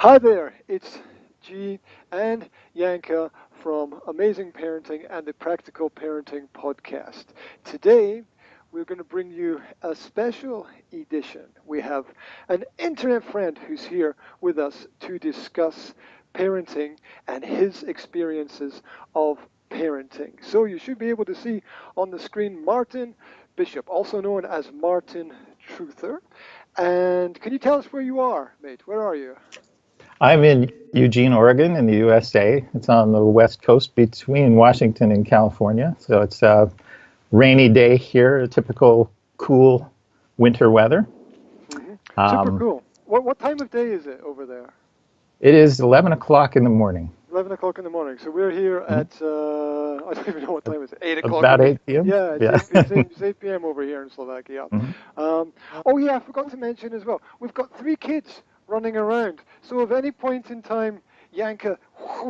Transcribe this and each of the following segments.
Hi there, it's Gene and Yanka from Amazing Parenting and the Practical Parenting Podcast. Today, we're going to bring you a special edition. We have an internet friend who's here with us to discuss parenting and his experiences of parenting. So you should be able to see on the screen Martin Bishop, also known as Martin Truther. And can you tell us where you are, mate? Where are you? I'm in Eugene, Oregon, in the USA. It's on the west coast between Washington and California. So it's a rainy day here, a typical cool winter weather. Super cool. What time of day is it over there? It is 11 o'clock in the morning. 11 o'clock in the morning. So we're here at, I don't even know what time it is. 8 o'clock. About 8 p.m.? Yeah, it's 8 p.m. over here in Slovakia. Oh, yeah, I forgot to mention as well. We've got 3 kids running around. So if any point in time Yanka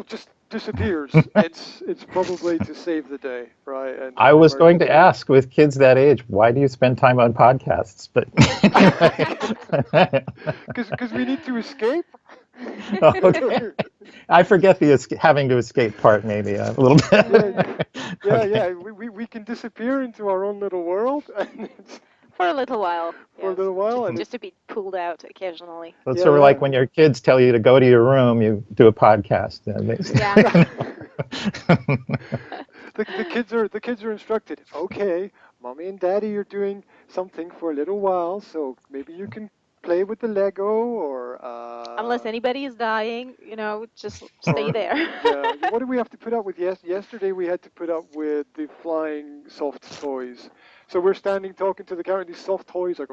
just disappears, it's probably to save the day, right? And I was going to ask, with kids that age, why do you spend time on podcasts? But because we need to escape. Okay. I forget the having to escape part, maybe a little bit. Yeah. We can disappear into our own little world, and for a little while. For a little while, and just to be pulled out occasionally. So it's sort of like when your kids tell you to go to your room, you do a podcast. Yeah. The kids are instructed. Okay, mommy and daddy are doing something for a little while, so maybe you can play with the Lego or. Unless anybody is dying, just stay there. Yeah. What did we have to put up with? Yesterday we had to put up with the flying soft toys. So we're standing talking to the camera, and these soft toys like.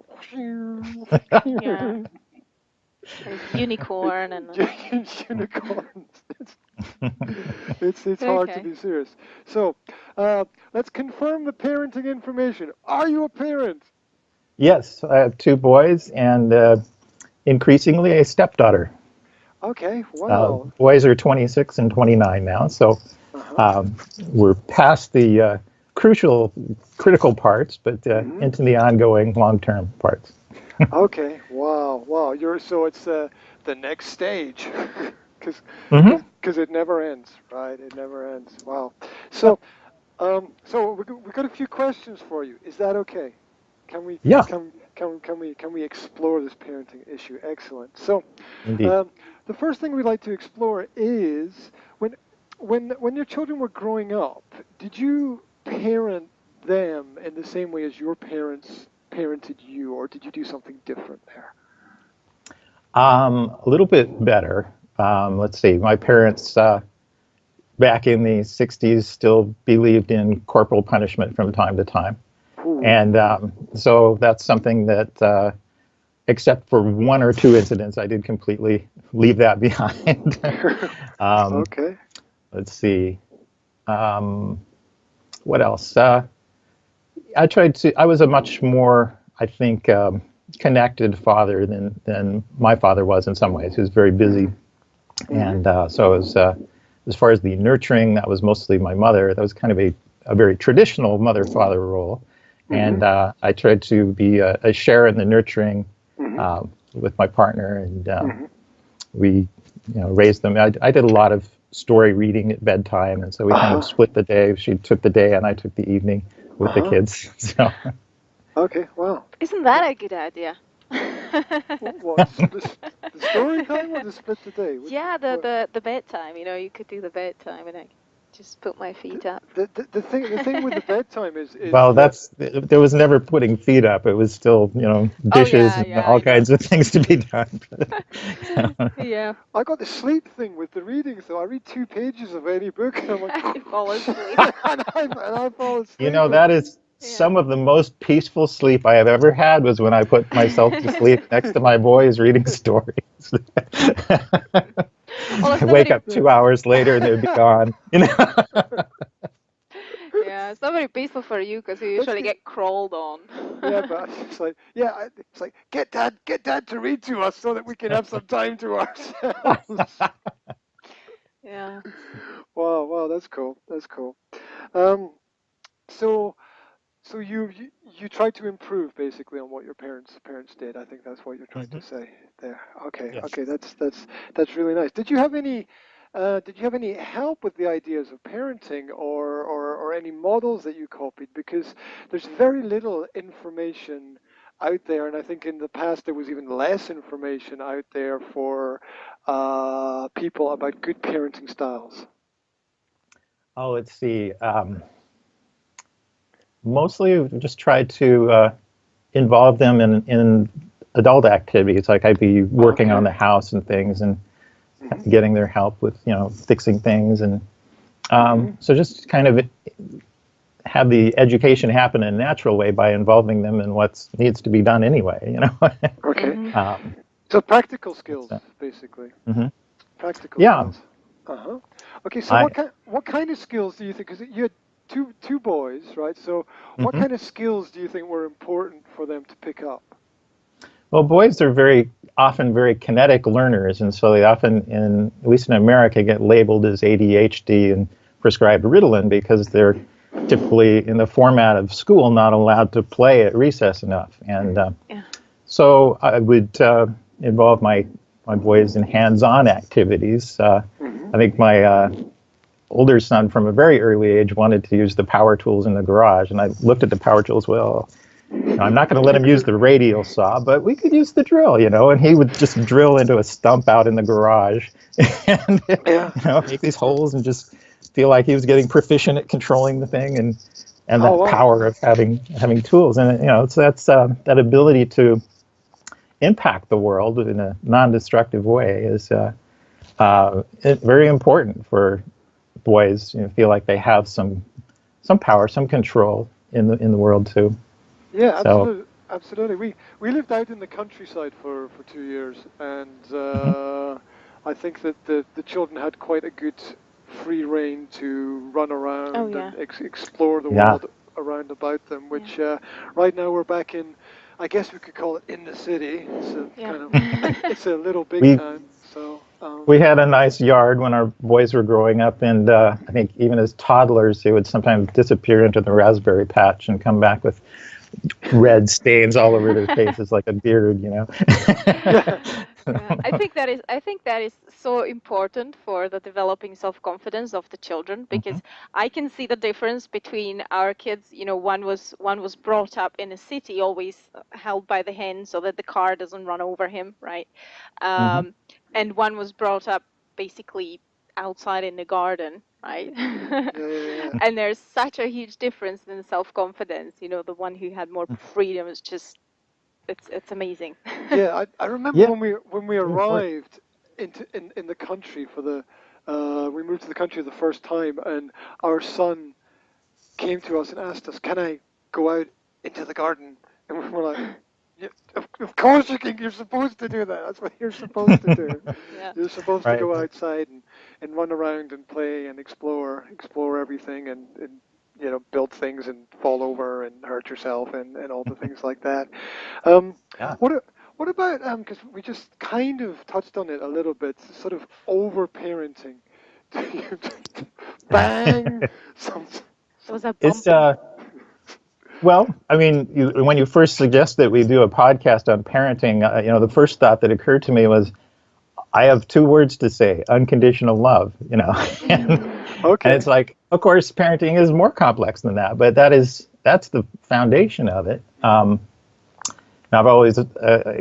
Yeah. Unicorn and unicorns. It's hard to be serious. So let's confirm the parenting information. Are you a parent? Yes, I have 2 boys and increasingly a stepdaughter. Okay, wow. Boys are 26 and 29 now, so we're past the critical parts, but into the ongoing long-term parts. Okay, wow. It's the next stage, because it never ends, right? It never ends. Wow. So we've got a few questions for you. Is that okay? Can we? Yeah. Can we explore this parenting issue? Excellent. So, Indeed. the first thing we'd like to explore is when your children were growing up, did you parent them in the same way as your parents parented you, or did you do something different there? A little bit better. Let's see. My parents back in the 60s still believed in corporal punishment from time to time. Ooh. And so that's something that, except for 1 or 2 incidents, I did completely leave that behind. Okay. Let's see. What else? I was a much more, I think, connected father than my father was in some ways. He was very busy. And so as far as the nurturing, that was mostly my mother. That was kind of a very traditional mother-father role. And I tried to be a share in the nurturing with my partner, and we raised them. I did a lot of story reading at bedtime, and so we kind of split the day. She took the day, and I took the evening with the kids. So. Okay, wow. Isn't that a good idea? What, the story time or the split the day? The bedtime. You could do the bedtime, and I just put my feet up. The thing with the bedtime is well, there was never putting feet up. It was still dishes and all kinds of things to be done. Yeah. I got the sleep thing with the reading, so I read 2 pages of any book, and I'm like, I fall asleep. and I fall asleep. That is some of the most peaceful sleep I have ever had was when I put myself to sleep next to my boys reading stories. I wake up 2 hours later and they'd be gone. Yeah, it's not very peaceful for you because you usually get crawled on. Yeah, but it's like get dad to read to us so that we can have some time to ourselves. Yeah. Wow, that's cool. So So you try to improve basically on what your parents did. I think that's what you're trying Hmm. to say there. Okay, Yes. okay, that's really nice. Did you have any help with the ideas of parenting or any models that you copied? Because there's very little information out there, and I think in the past there was even less information out there for people about good parenting styles. Oh, let's see. Mostly we've just tried to involve them in adult activities. Like I'd be working on Okay. the house and things and Hmm. getting their help with, fixing things. And Hmm. so just kind of have the education happen in a natural way by involving them in what needs to be done anyway. Okay. Mhm. um, So practical it's, skills, basically. mhm. Practical Yeah, skills. Uh-huh. Okay, so I. what kind of skills do you think? Because you had two boys, right? So what Mhm. kind of skills do you think were important for them to pick up? Well, boys are very often very kinetic learners, and so they often, at least in America, get labeled as ADHD and prescribed Ritalin because they're typically in the format of school not allowed to play at recess enough. And Yeah. so I would involve my boys in hands-on activities. Hmm. I think my older son, from a very early age, wanted to use the power tools in the garage, and I looked at the power tools. Well, I'm not going to let him use the radial saw, but we could use the drill. And he would just drill into a stump out in the garage and, Yeah. make these holes and just feel like he was getting proficient at controlling the thing and Oh that wow. power of having tools. And, so that's that ability to impact the world in a non-destructive way is very important for boys, feel like they have some power, some control in the world too. Yeah, So, absolutely. Absolutely. We lived out in the countryside for 2 years, and mhm. I think that the children had quite a good free rein to run Oh around yeah. and explore the Yeah. world around about them. Yeah. Which right now we're back in, I guess we could call it in the city. It's a Yeah. kind of it's a little big we town. So we had a nice yard when our boys were growing up, and I think even as toddlers, they would sometimes disappear into the raspberry patch and come back with red stains all over their faces like a beard. yeah. Yeah, I think that is so important for the developing self-confidence of the children, Mhm. because I can see the difference between our kids. One was brought up in a city, always held by the hand so that the car doesn't run over him, right? Mhm. Um, and one was brought up basically outside in the garden, right? Yeah. Yeah. Yeah. And there's such a huge difference in self-confidence. The one who had more freedom is just it's amazing. Yeah, I remember Yeah, when we very important. arrived in the country for the we moved to the country the first time, and our son came to us and asked us, "Can I go out into the garden?" And we were like, "Yeah, of course you can. You're supposed to do that. That's what you're supposed to do. Yeah. You're supposed to Right. go outside and run around and play and explore everything and build things and fall over and hurt yourself and all the things like that." Um, Yeah. what a- what about because we just kind of touched on it a little bit, sort of over parenting. Do you bang some? There was a It's bump in. well, I mean, when you first suggested we do a podcast on parenting, the first thought that occurred to me was I have two words to say: unconditional love. and and Okay. it's like, of course, parenting is more complex than that, but that's the foundation of it. I've always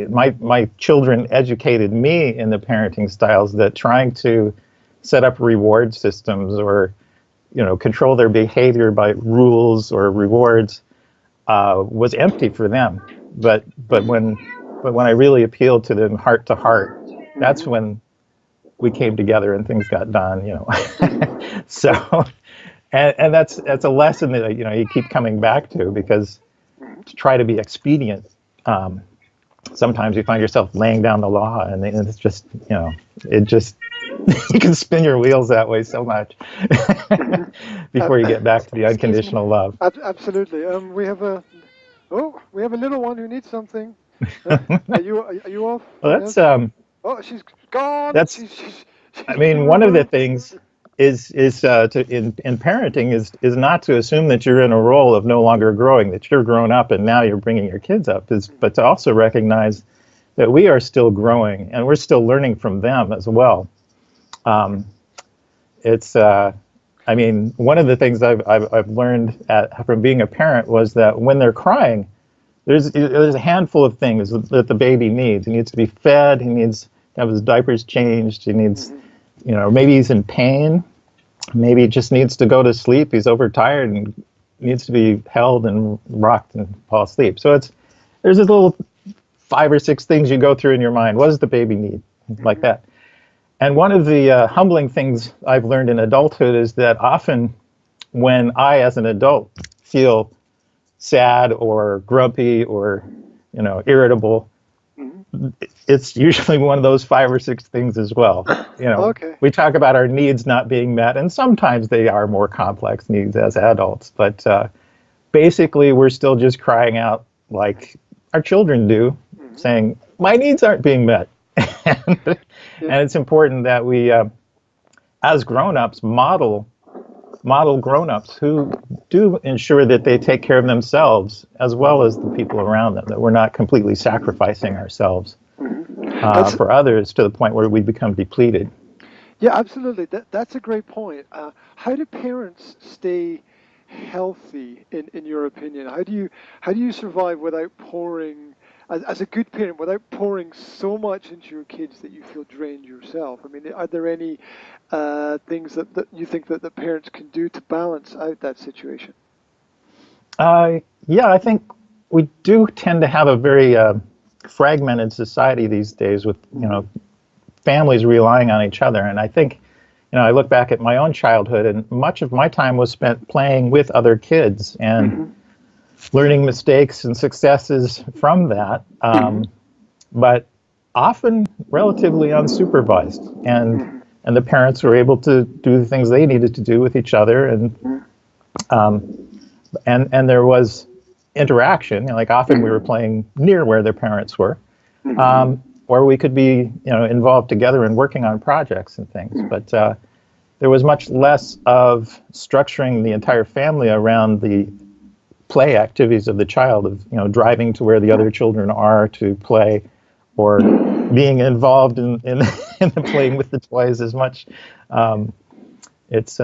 my children educated me in the parenting styles that trying to set up reward systems or control their behavior by rules or rewards was empty for them. But when I really appealed to them heart to heart, that's Hmm. when we came together and things got done. So, and that's a lesson that you keep coming back to because Hmm. to try to be expedient. Um, Sometimes you find yourself laying down the law, and it's just it just you can spin your wheels that way so much Hmm. before you get back to the Excuse me. unconditional love. Absolutely. We have a little one who needs something. Are you off? Well, Yes. Oh, she's gone. that's She's I been mean one of the removed. things in parenting is not to assume that you're in a role of no longer growing, that you're grown up and now you're bringing your kids up, but to also recognize that we are still growing and we're still learning from them as well. I mean, one of the things I've learned from being a parent was that when they're crying, there's a handful of things that the baby needs. He needs to be fed. He needs to have his diapers changed. He needs, maybe he's in pain. Maybe he just needs to go to sleep. He's overtired and needs to be held and rocked and fall asleep. So there's this little 5 or 6 things you go through in your mind. What does the baby need? Like that. And one of the humbling things I've learned in adulthood is that often when I, as an adult, feel sad or grumpy or, irritable, it's usually one of those 5 or 6 things as well. Okay. We talk about our needs not being met, and sometimes they are more complex needs as adults, but basically we're still just crying out like our children do, saying, my needs aren't being met. And it's important that we, as grown-ups, model grown-ups who do ensure that they take care of themselves as well as the people around them, that we're not completely sacrificing ourselves for others to the point where we become depleted. Yeah, absolutely. That's a great point. How do parents stay healthy, in your opinion? How do you survive without pouring, as a good parent, without pouring so much into your kids that you feel drained yourself? I mean, are there any things that you think that the parents can do to balance out that situation? Yeah, I think we do tend to have a very fragmented society these days with, families relying on each other. And I think, I look back at my own childhood, and much of my time was spent playing with other kids and learning mistakes and successes from that, but often relatively unsupervised. And the parents were able to do the things they needed to do with each other, and there was interaction. Like often we were playing near where their parents were, or we could be involved together in working on projects and things. But there was much less of structuring the entire family around the play activities of the child, of driving to where the other children are to play, or being involved in the playing with the toys as much. There's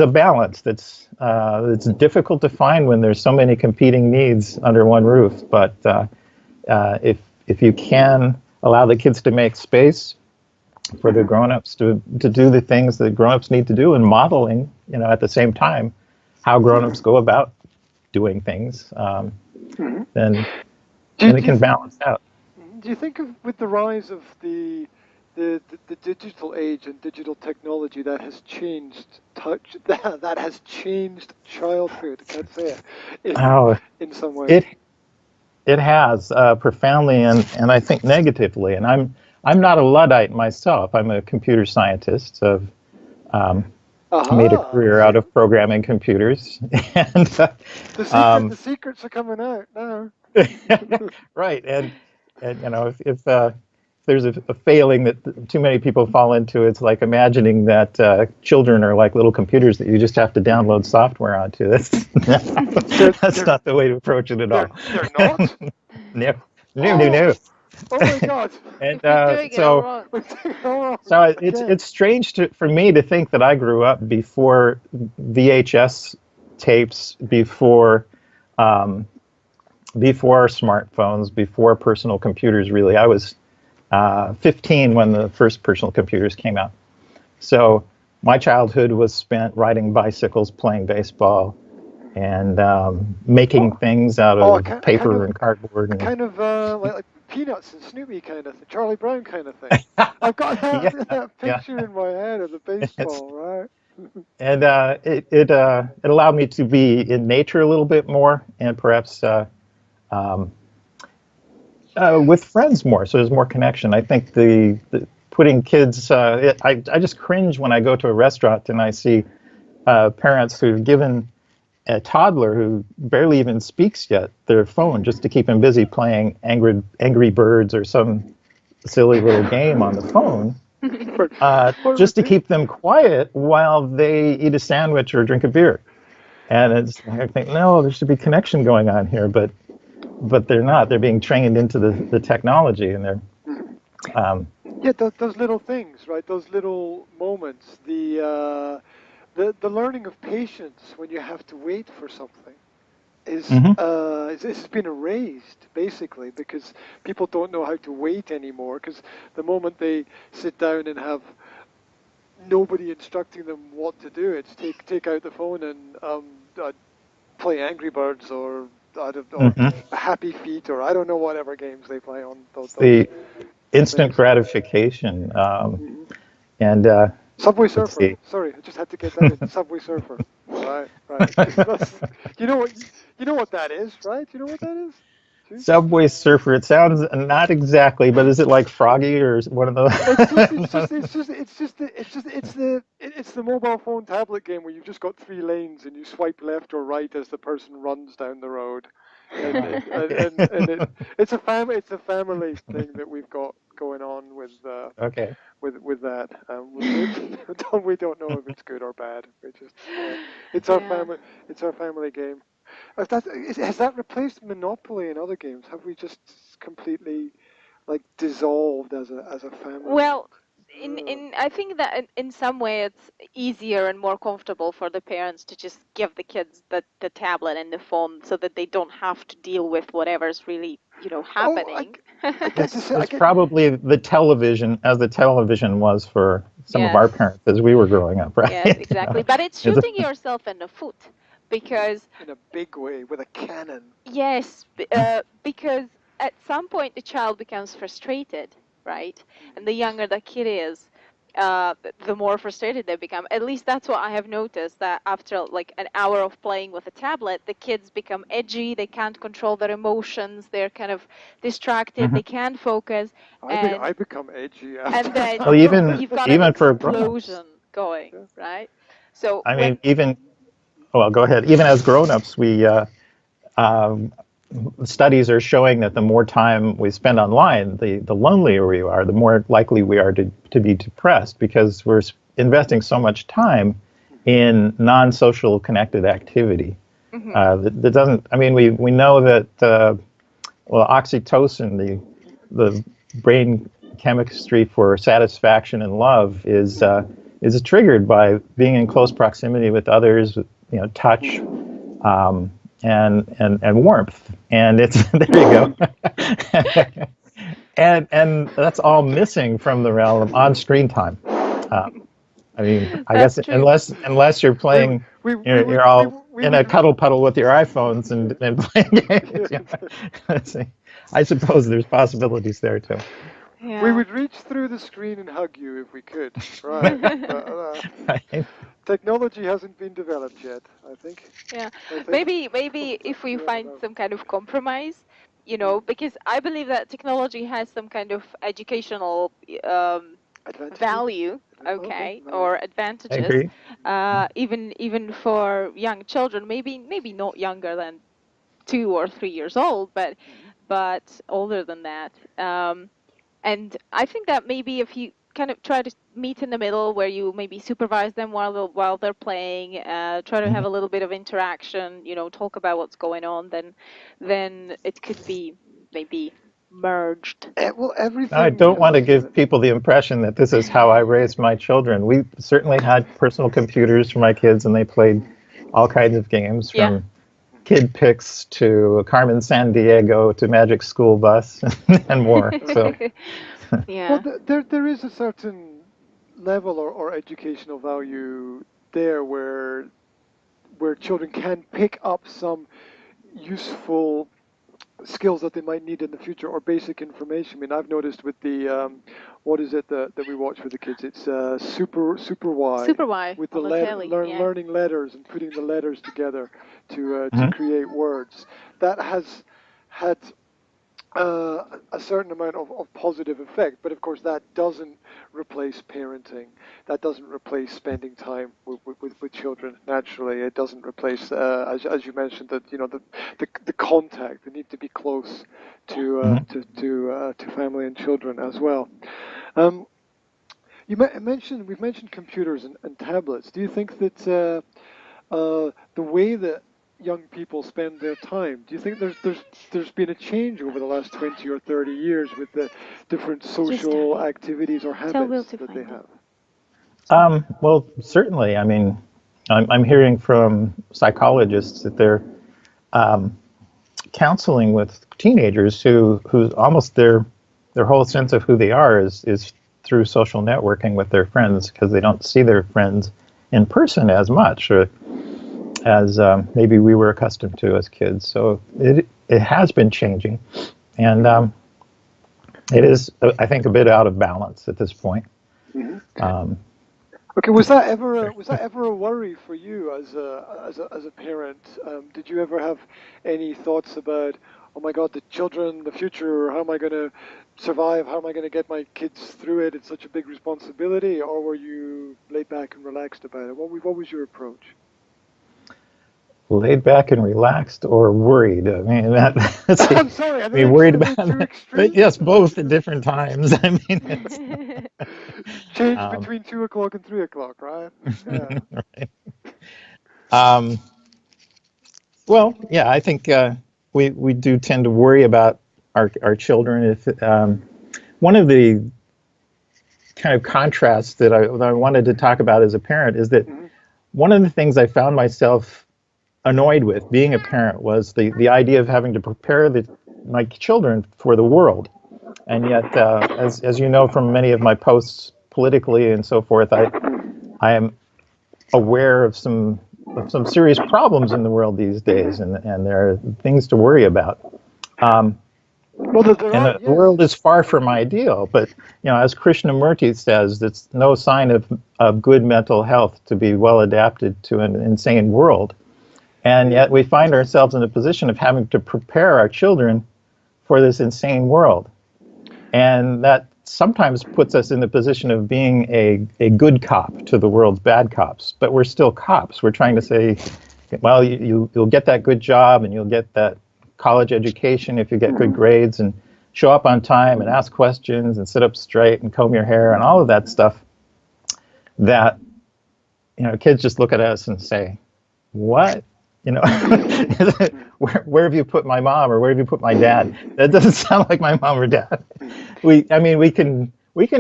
a balance that's difficult to find when there's so many competing needs under one roof. But if you can allow the kids to make space for the grown-ups to do the things that grown-ups need to do, and modeling, at the same time, how grown-ups go about doing things, then it can balance out. Do you think with the rise of the digital age and digital technology that has changed that has changed childhood? I can't say it in some ways. It has profoundly and I think negatively. And I'm not a Luddite myself. I'm a computer scientist. I've made a career out of programming computers. And the secrets are coming out now. Right, and if there's a failing that too many people fall into, it's like imagining that children are like little computers that you just have to download software onto. That's not the way to approach it at all. They're not? No. Oh my God! And it's strange for me to think that I grew up before VHS tapes, before smartphones, before personal computers. Really, I was 15 when the first personal computers came out. So my childhood was spent riding bicycles, playing baseball, and making things out of paper and cardboard. And kind of like Peanuts and Snoopy kind of thing, Charlie Brown kind of thing. I've got that picture in my head of the baseball, right? And it allowed me to be in nature a little bit more, and perhaps with friends more. So there's more connection. I think the putting kids. I just cringe when I go to a restaurant and I see parents who've given a toddler who barely even speaks yet their phone just to keep him busy playing Angry Birds or some silly little game on the phone, just to keep them quiet while they eat a sandwich or drink a beer. And it's, I think, no, there should be connection going on here, but they're not. They're being trained into the technology, and they're yeah, those little things, right? Those little moments, the learning of patience when you have to wait for something is it's been erased basically because people don't know how to wait anymore. Because the moment they sit down and have nobody instructing them what to do, it's take out the phone and play Angry Birds or I don't know, Happy Feet or I don't know whatever games they play on those the instant things. gratification. And Subway let's Surfer. see. Sorry, I just had to get that in. Subway Surfer. Right. You know what that is, right? You know what that is? Gee? Subway Surfer. It sounds not exactly, but is it like Froggy or one of those? It's the mobile phone tablet game where you've just got 3 lanes and you swipe left or right as the person runs down the road, and it's a family thing that we've got going on with Okay. with that. We don't know if it's good or bad. It's our Yeah. family. It's our family game. Has that replaced Monopoly and other games? Have we just completely like dissolved as a family? Well, in I think that in some way it's easier and more comfortable for the parents to just give the kids the tablet and the phone so that they don't have to deal with whatever's really, happening. I get to say, I It's get. probably the television, as the television was for some of Yes. our parents as we were growing up, right? Yes, exactly. But it's It's a- shooting yourself in the foot because In a big way with a cannon. yes, because at some point the child becomes frustrated, right? And the younger the kid is, the more frustrated they become. At least that's what I have noticed, that after like an hour of playing with a tablet, the kids become edgy, they can't control their emotions, they're kind of distracted, they can't focus, and I become edgy after. then well, you've got an even for grown-ups. explosion going, right? So I mean, when even well, go ahead. Even as grown-ups, we um, studies are showing that the more time we spend online, the lonelier we are, the more likely we are to be depressed because we're investing so much time in non-social connected activity. That doesn't. I mean, we know that well, oxytocin, the brain chemistry for satisfaction and love, is triggered by being in close proximity with others, touch, and warmth, and it's there you go, and that's all missing from the realm of on-screen time. I mean, I guess that's true. unless you're we playing, we we you're would we, all we in a would cuddle puddle with your iPhones and playing games. Let's see. I suppose there's possibilities there too. we Yeah. would reach through the screen and hug you if we could, right? But Right? technology hasn't been developed yet. I think. Yeah, I think. maybe if we You never find know. some kind of compromise, because I believe that technology has some kind of educational Advantages. value, Okay. okay, All right. or I advantages, agree. even for young children, maybe not younger than 2 or 3 years old, but older than that. And I think that maybe if you kind of try to meet in the middle where you maybe supervise them while they're playing, try to have a little bit of interaction, talk about what's going on, then it could be maybe merged. Well, I everything. don't want to give people the impression that this is how I raised my children. We certainly had personal computers for my kids, and they played all kinds of games Yeah. from Kid Pix to Carmen San Diego to Magic School Bus and more. So Yeah. Well, there is a certain level or educational value there where children can pick up some useful skills that they might need in the future or basic information. I mean, I've noticed with the what is it that we watch with the kids? It's Super Y Super Y with the on the telly. Yeah. learning letters and putting the letters together to mhm. create words. That has had a certain amount of positive effect, but of course that doesn't replace parenting. That doesn't replace spending time with children. Naturally, it doesn't replace, as you mentioned, that the contact. They need to be close Yeah. to family and children as well. Um, we've mentioned computers and tablets. Do you think that the way that young people spend their time, do you think there's been a change over the last 20 or 30 years with the different social activities or habits that they have? Well, certainly. I mean, I'm hearing from psychologists that they're counseling with teenagers who almost their whole sense of who they are is through social networking with their friends, because they don't see their friends in person as much, or as maybe we were accustomed to as kids. So it has been changing, and it is, I think, a bit out of balance at this point. Mm-hmm. Okay, was that ever a worry for you as a parent? Did you ever have any thoughts about, oh my God, the children, the future, how am I going to survive? How am I going to get my kids through it? It's such a big responsibility. Or were you laid back and relaxed about it? What was your approach? Laid back and relaxed, or worried? I mean, that's I'm sorry. I mean, worried about that. Yes, both at different times. I mean, it's, change between 2 o'clock and 3 o'clock, right? Yeah. Right. Well, yeah, I think we do tend to worry about our children. If one of the kind of contrasts that I wanted to talk about as a parent is that one of the things I found myself annoyed with being a parent was the idea of having to prepare my children for the world. And yet, as you know from many of my posts politically and so forth, I am aware of some serious problems in the world these days, and there are things to worry about. The world is far from ideal, but as Krishnamurti says, it's no sign of good mental health to be well adapted to an insane world. And yet we find ourselves in a position of having to prepare our children for this insane world. And that sometimes puts us in the position of being a good cop to the world's bad cops. But we're still cops. We're trying to say, well, you'll get that good job and you'll get that college education if you get good grades and show up on time and ask questions and sit up straight and comb your hair and all of that stuff that, kids just look at us and say, what? Where have you put my mom, or where have you put my dad? That doesn't sound like my mom or dad. We can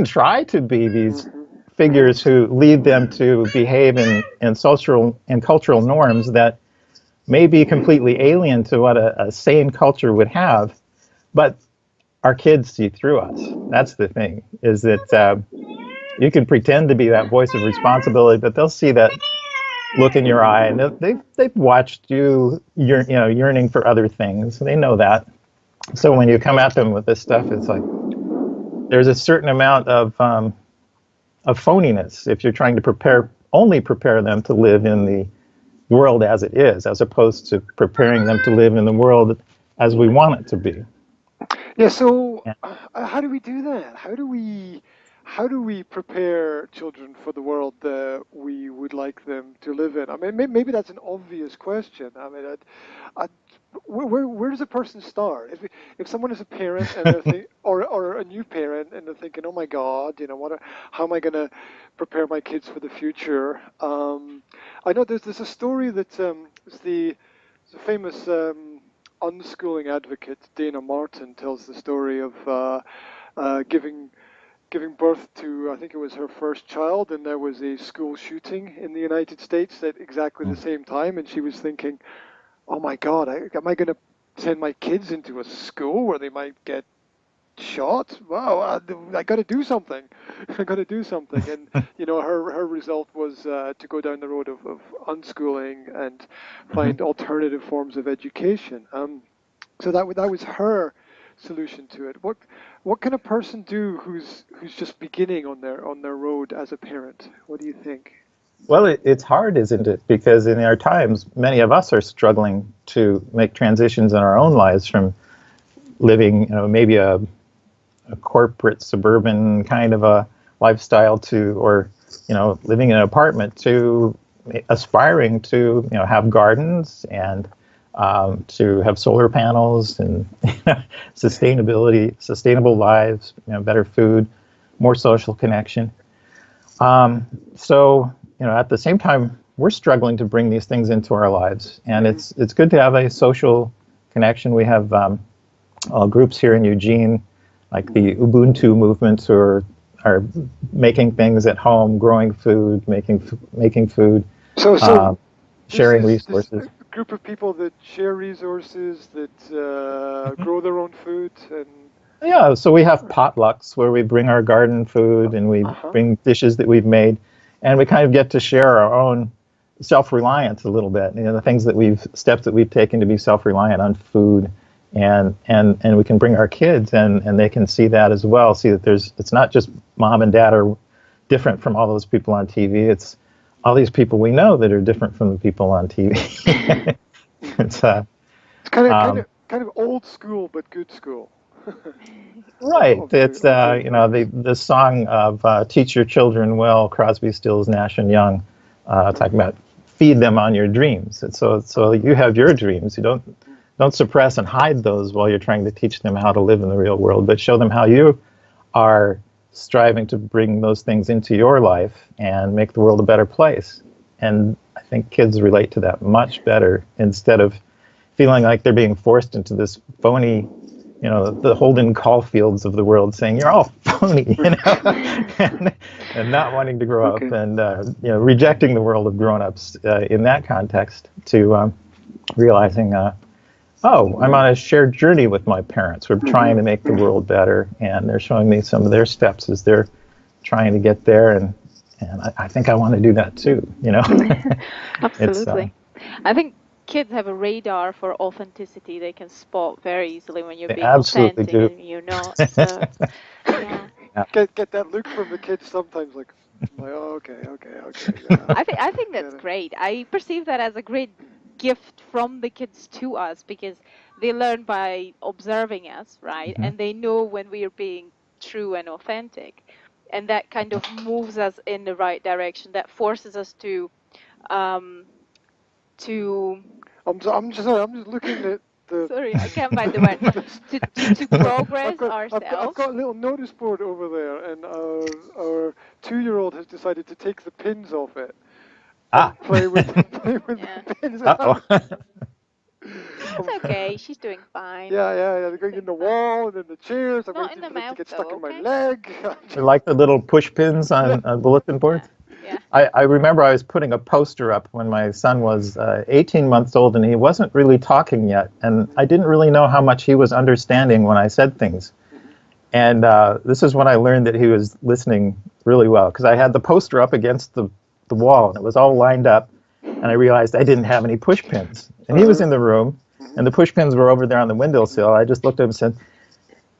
try to be these figures who lead them to behave in social and cultural norms that may be completely alien to what a sane culture would have, but our kids see through us. That's the thing, is that you can pretend to be that voice of responsibility, but they'll see that look in your eye, and they've watched you, yearning for other things. They know that. So when you come at them with this stuff, it's like there's a certain amount of phoniness if you're trying to prepare them to live in the world as it is, as opposed to preparing them to live in the world as we want it to be. Yeah. So how do we do that? How do we prepare children for the world that we would like them to live in? I mean, maybe that's an obvious question. I mean, where does a person start? If someone is a parent and they're or a new parent and they're thinking, oh my God, how am I going to prepare my kids for the future? I know there's a story that the famous unschooling advocate Dayna Martin tells the story of giving birth to, I think it was her first child, and there was a school shooting in the United States at exactly the same time, and she was thinking, oh my God, am I going to send my kids into a school where they might get shot? Wow, I got to do something. I got to do something. And her result was to go down the road of unschooling and find alternative forms of education. So that was her solution to it. What can a person do who's just beginning on their road as a parent? What do you think? Well, it's hard, isn't it? Because in our times, many of us are struggling to make transitions in our own lives from living, maybe a corporate suburban kind of a lifestyle or living in an apartment, to aspiring to have gardens and to have solar panels and sustainable lives, better food, more social connection. So, at the same time, we're struggling to bring these things into our lives, and it's good to have a social connection. We have groups here in Eugene, like the Ubuntu movements, who are making things at home, growing food, making food, sharing resources. A group of people that share resources, that grow their own food, and yeah. So we have potlucks where we bring our garden food and we bring dishes that we've made, and we kind of get to share our own self-reliance a little bit. The steps that we've taken to be self-reliant on food. And we can bring our kids and they can see that as well. See that it's not just mom and dad are different from all those people on TV. It's all these people we know that are different from the people on TV. It's kind of old school but good school. Right. It's the song of "Teach Your Children Well," Crosby, Stills, Nash and Young, talking about feed them on your dreams. And so you have your dreams. You don't suppress and hide those while you're trying to teach them how to live in the real world, but show them how you are striving to bring those things into your life and make the world a better place. And I think kids relate to that much better instead of feeling like they're being forced into this phony, the Holden Caulfields of the world saying, you're all phony, and not wanting to grow up and, rejecting the world of grown-ups in that context to realizing, I'm on a shared journey with my parents. We're trying to make the world better, and they're showing me some of their steps as they're trying to get there, and I think I want to do that too, Absolutely. I think kids have a radar for authenticity. They can spot very easily when you're being authentic and you're not. So, yeah. Get that look from the kids sometimes, like okay. Yeah. I think that's great. I perceive that as a great gift from the kids to us because they learn by observing us, right? And they know when we are being true and authentic, and that kind of moves us in the right direction. That forces us to. I'm just looking at the. Sorry, I can't find the word. to progress ourselves. I've got a little notice board over there, and our 2-year-old has decided to take the pins off it. Play with the pins. It's okay. She's doing fine. Yeah. They're going in the wall and in the chairs. I'm Not waiting in the for them to mouth, get stuck in my okay? leg. They're like the little push pins on bulletin boards. Yeah. I remember I was putting a poster up when my son was 18 months old, and he wasn't really talking yet, and I didn't really know how much he was understanding when I said things. And this is when I learned that he was listening really well, because I had the poster up against the wall, and it was all lined up, and I realized I didn't have any push pins. And he was in the room, and the push pins were over there on the windowsill. I just looked at him and said,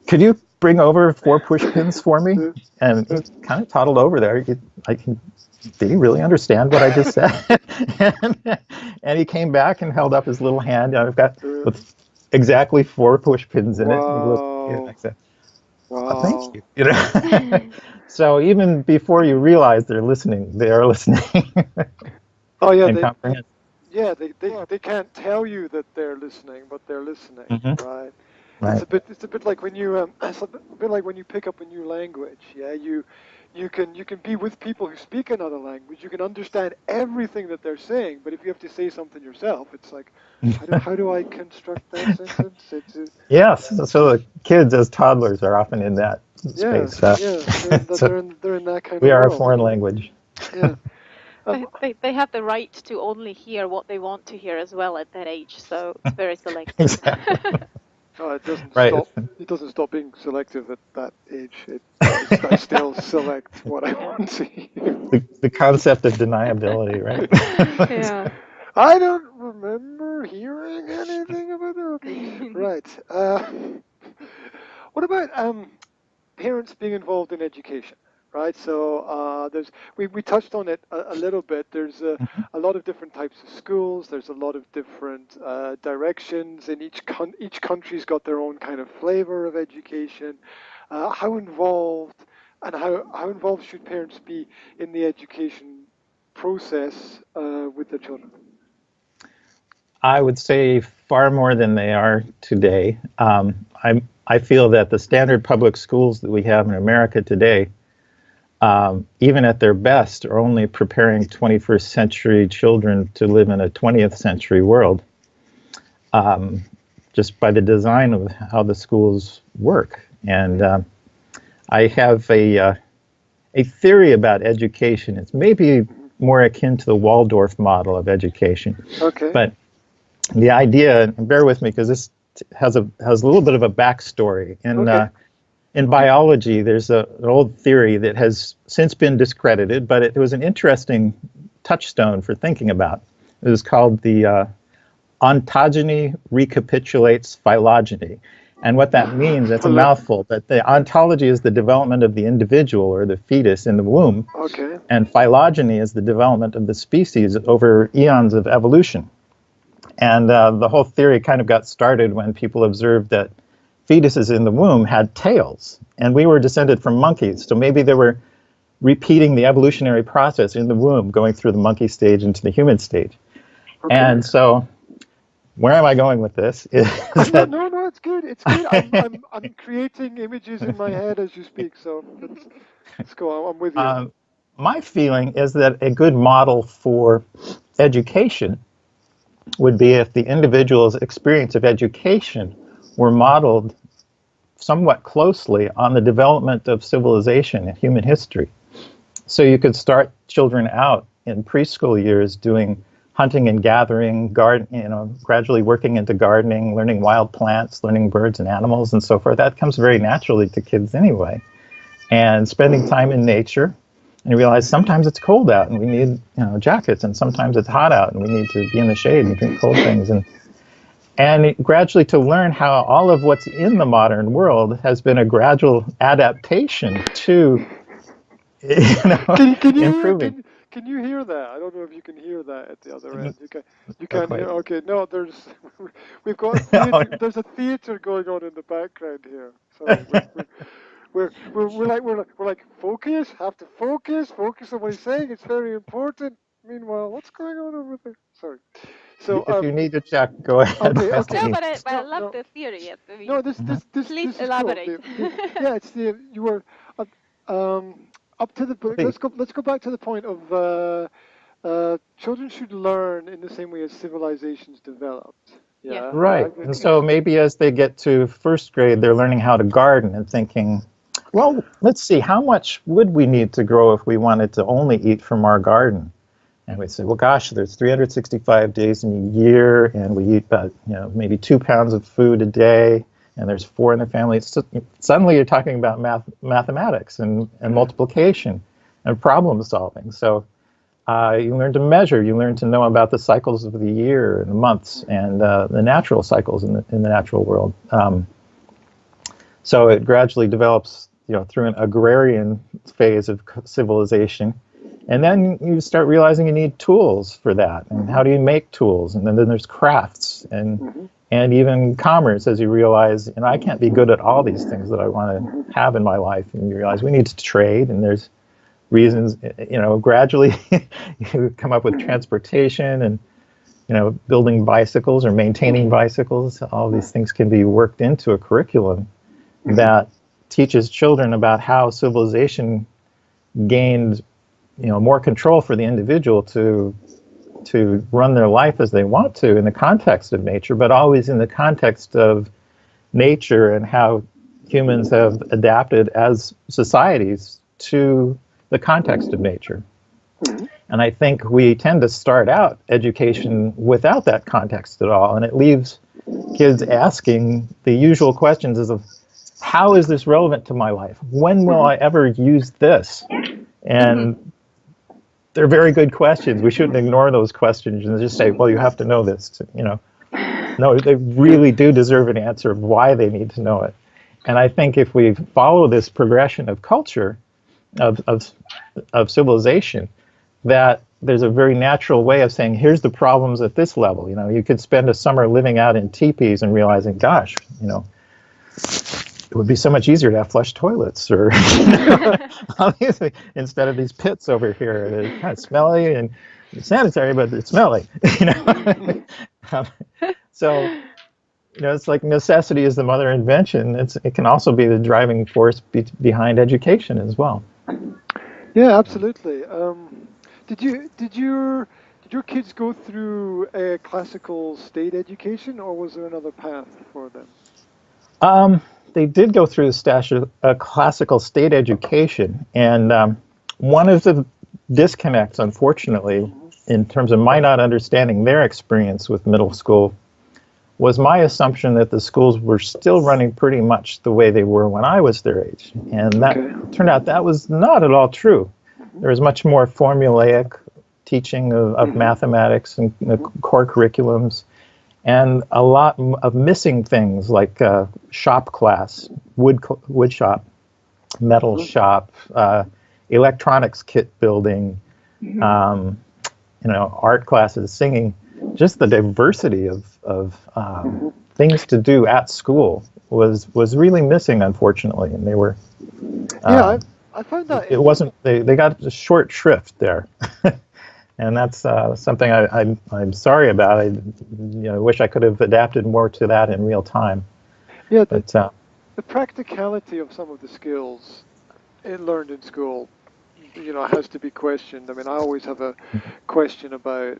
could you bring over 4 push pins for me? And he kind of toddled over there. Did he really understand what I just said? and he came back and held up his little hand. I've got with exactly 4 push pins in it. And I said, thank you. So even before you realize they're listening, they are listening. Oh yeah, and comprehend. Yeah, they can't tell you that they're listening, but they're listening, right? Right. It's a bit like when you pick up a new language. Yeah, you can be with people who speak another language. You can understand everything that they're saying, but if you have to say something yourself, it's like, how do I construct that sentence? Yes. So the kids as toddlers are often in that space. They're in that kind of. We are a foreign language. Yeah. They have the right to only hear what they want to hear as well at that age, so it's very selective. Exactly. It doesn't stop. It doesn't stop being selective at that age. I still select what I want to hear. The concept of deniability, right? Yeah. I don't remember hearing anything about that. Right. What about parents being involved in education? Right, so we touched on it a little bit. There's a lot of different types of schools. There's a lot of different directions, and each country's got their own kind of flavor of education. How involved should parents be in the education process with their children? I would say far more than they are today. I feel that the standard public schools that we have in America today even at their best, are only preparing 21st century children to live in a 20th century world, just by the design of how the schools work. And I have a theory about education. It's maybe more akin to the Waldorf model of education. Okay. But the idea, and bear with me because this has a little bit of a backstory. In biology, there's an old theory that has since been discredited, but it was an interesting touchstone for thinking about. It was called the ontogeny recapitulates phylogeny. And what that means, it's a mouthful, but the ontology is the development of the individual or the fetus in the womb. Okay. And phylogeny is the development of the species over eons of evolution. And the whole theory kind of got started when people observed that fetuses in the womb had tails, and we were descended from monkeys, so maybe they were repeating the evolutionary process in the womb, going through the monkey stage into the human stage. Okay. And so, where am I going with this? No, it's good. It's good. I'm creating images in my head as you speak, so let's go. I'm with you. My feeling is that a good model for education would be if the individual's experience of education were modeled somewhat closely on the development of civilization in human history. So you could start children out in preschool years doing hunting and gathering, gradually working into gardening, learning wild plants, learning birds and animals and so forth. That comes very naturally to kids anyway. And spending time in nature, and you realize sometimes it's cold out and we need jackets, and sometimes it's hot out and we need to be in the shade and drink cold things. And gradually to learn how all of what's in the modern world has been a gradual adaptation to improving. Can you hear that? I don't know if you can hear that at the other end. You can hear. Okay, no, we've got there's a theater going on in the background here. Sorry, we're like focus. Have to focus on what he's saying. It's very important. Meanwhile, what's going on over there? Sorry. So if you need to check, go ahead. Okay. No, but I love the theory. No, this please this elaborate. Cool. Yeah, it's you were up to the. Let's go back to the point of children should learn in the same way as civilizations developed. Yeah. Right. And so maybe as they get to first grade, they're learning how to garden and thinking, well, let's see, how much would we need to grow if we wanted to only eat from our garden? And we'd say, well, gosh, there's 365 days in a year, and we eat about, maybe 2 pounds of food a day, and there's 4 in the family. Suddenly you're talking about mathematics and multiplication and problem solving. So you learn to measure, you learn to know about the cycles of the year and the months and the natural cycles in the natural world. So it gradually develops, through an agrarian phase of civilization. And then you start realizing you need tools for that. And how do you make tools? And then there's crafts and even commerce, as you realize, I can't be good at all these things that I want to have in my life. And you realize we need to trade, and there's reasons, gradually you come up with transportation and, building bicycles or maintaining bicycles. All these things can be worked into a curriculum that teaches children about how civilization gained more control for the individual to run their life as they want to in the context of nature, but always in the context of nature and how humans have adapted as societies to the context of nature. And I think we tend to start out education without that context at all, and it leaves kids asking the usual questions of, how is this relevant to my life? When will I ever use this? And they're very good questions. We shouldn't ignore those questions and just say, well, you have to know this. No, they really do deserve an answer of why they need to know it. And I think if we follow this progression of culture, of civilization, that there's a very natural way of saying, here's the problems at this level. You could spend a summer living out in teepees and realizing, gosh, it would be so much easier to have flush toilets, or instead of these pits over here. They're kind of smelly and sanitary, but it's smelly. So, it's like necessity is the mother of invention. It can also be the driving force behind education as well. Yeah, absolutely. Did your kids go through a classical state education, or was there another path for them? Um, they did go through a classical state education, and one of the disconnects, unfortunately, Hmm. in terms of my not understanding their experience with middle school, was my assumption that the schools were still running pretty much the way they were when I was their age, and that Okay. turned out that was not at all true. Hmm. There was much more formulaic teaching of Hmm. mathematics and Hmm. core curriculums, and a lot of missing things like shop class, wood shop, metal Hmm. shop, electronics kit building, Hmm. um, art classes, singing. Just the diversity of Hmm. things to do at school was really missing, unfortunately, and they were. Yeah, Um, I found that it wasn't. They got a short shrift there. And that's something I'm sorry about. Wish I could have adapted more to that in real time. yeah, But the practicality of some of the skills learned in school, has to be questioned. I mean, I always have a question about,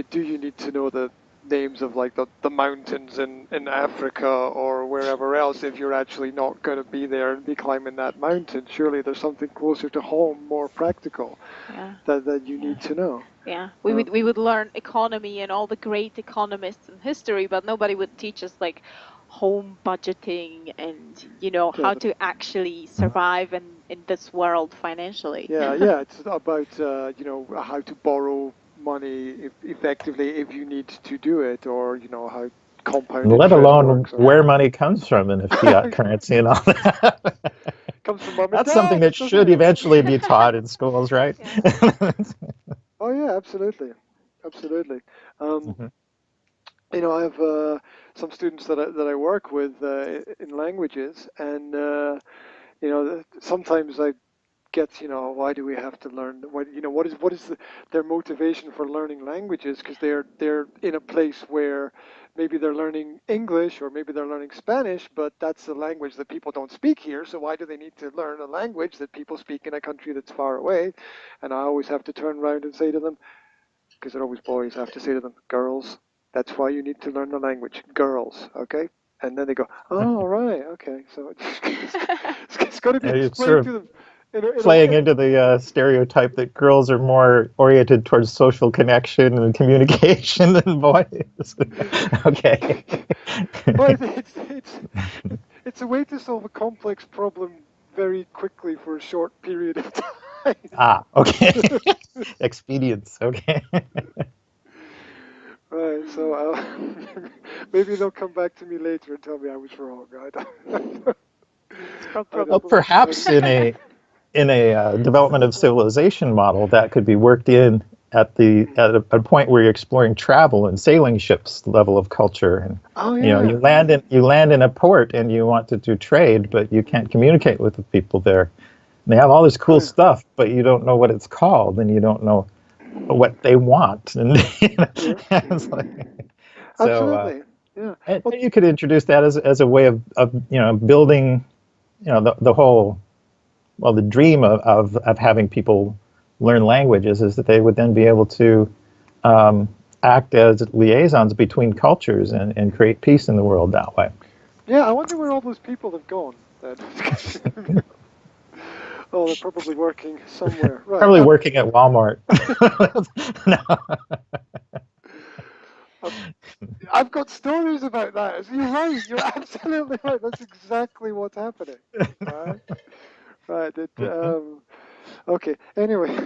do you need to know the names of like the mountains in Africa or wherever else if you're actually not going to be there and be climbing that mountain? Surely there's something closer to home, more practical Yeah. that you Yeah. need to know. Yeah, Um, we would learn economy and all the great economists in history, but nobody would teach us like home budgeting and yeah, how to actually survive in this world financially. yeah, it's about how to borrow money effectively if you need to do it, or how compound let interest alone works. Or where money comes from in a fiat currency and all that. comes from mom and That's something dad, that doesn't should it? eventually be taught in schools, right? Yeah. Oh yeah, absolutely, absolutely. Um, Mhm. I have some students that I work with in languages, and sometimes I get, why do we have to learn? What is their motivation for learning languages? Because they're in a place where maybe they're learning English or maybe they're learning Spanish, but that's a language that people don't speak here. So why do they need to learn a language that people speak in a country that's far away? And I always have to turn around and say to them, because they're always boys, I have to say to them, girls, that's why you need to learn the language, girls, okay? And then they go, oh, right, okay. So it's got to be It's sort explained of to them in a playing way. into the stereotype that girls are more oriented towards social connection and communication than boys. Okay. Well, it's a way to solve a complex problem very quickly for a short period of time. Ah, okay. Expedience. Okay. Right, so maybe they'll come back to me later and tell me I was wrong. I Well, don't know. Probably. perhaps in a development of civilization model that could be worked in at a point where you're exploring travel and sailing ships level of culture, and Oh you yeah. land in a port and you want to do trade, but you can't communicate with the people there. And they have all this cool Right. stuff, but you don't know what it's called, and you don't know what they want, and Yeah. it's like, so Absolutely. Yeah. and Well, you could introduce that as a way of building the whole, well, the dream of having people learn languages is that they would then be able to um, act as liaisons between cultures and create peace in the world that way. yeah. I wonder where all those people have gone then. Oh, they're probably working somewhere. Right. Probably working at Walmart. No. I've, I've got stories about that. So you're right. You're absolutely right. That's exactly what's happening. Right. Right. Okay. Anyway,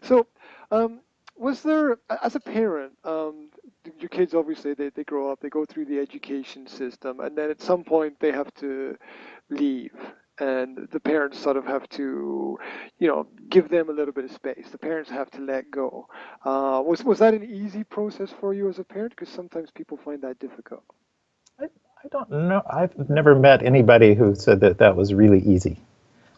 so um, was there, as a parent, your kids obviously they grow up, they go through the education system, and then at some point they have to leave, and the parents sort of have to, give them a little bit of space. The parents have to let go. Was that an easy process for you as a parent? Because sometimes people find that difficult. I don't know. I've never met anybody who said that that was really easy.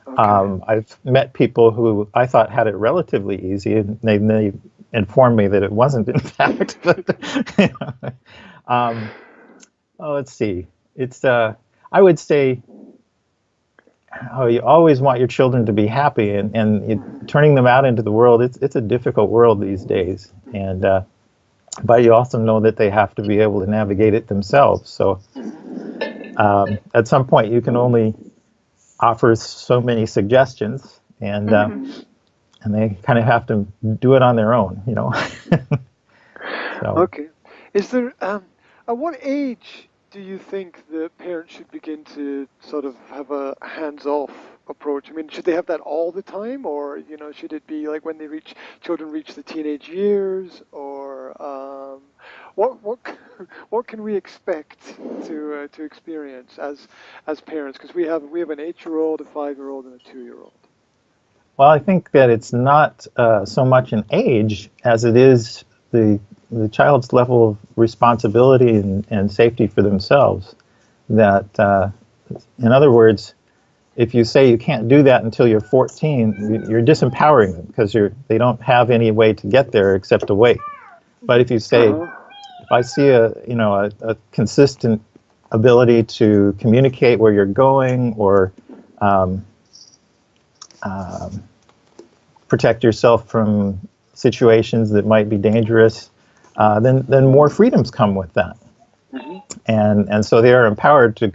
Okay. I've met people who I thought had it relatively easy, and they informed me that it wasn't, in fact. But, um, oh, let's see. It's I would say you always want your children to be happy, and turning them out into the world, it's a difficult world these days, and but you also know that they have to be able to navigate it themselves. So at some point, you can only offer so many suggestions, and they kind of have to do it on their own, you know. So. Okay. Is there, at what age do you think the parents should begin to sort of have a hands-off approach? I mean, should they have that all the time, or, you know, should it be like when children reach the teenage years, or what can we expect to experience as parents? Because we have an 8-year-old, a 5-year-old, and a 2-year-old. Well, I think that it's not so much an age as it is the child's level of responsibility and safety for themselves. That, in other words, if you say you can't do that until you're 14, you're disempowering them because they don't have any way to get there except to wait. But if you say, if I see a consistent ability to communicate where you're going, or protect yourself from situations that might be dangerous, then more freedoms come with that. And so they are empowered to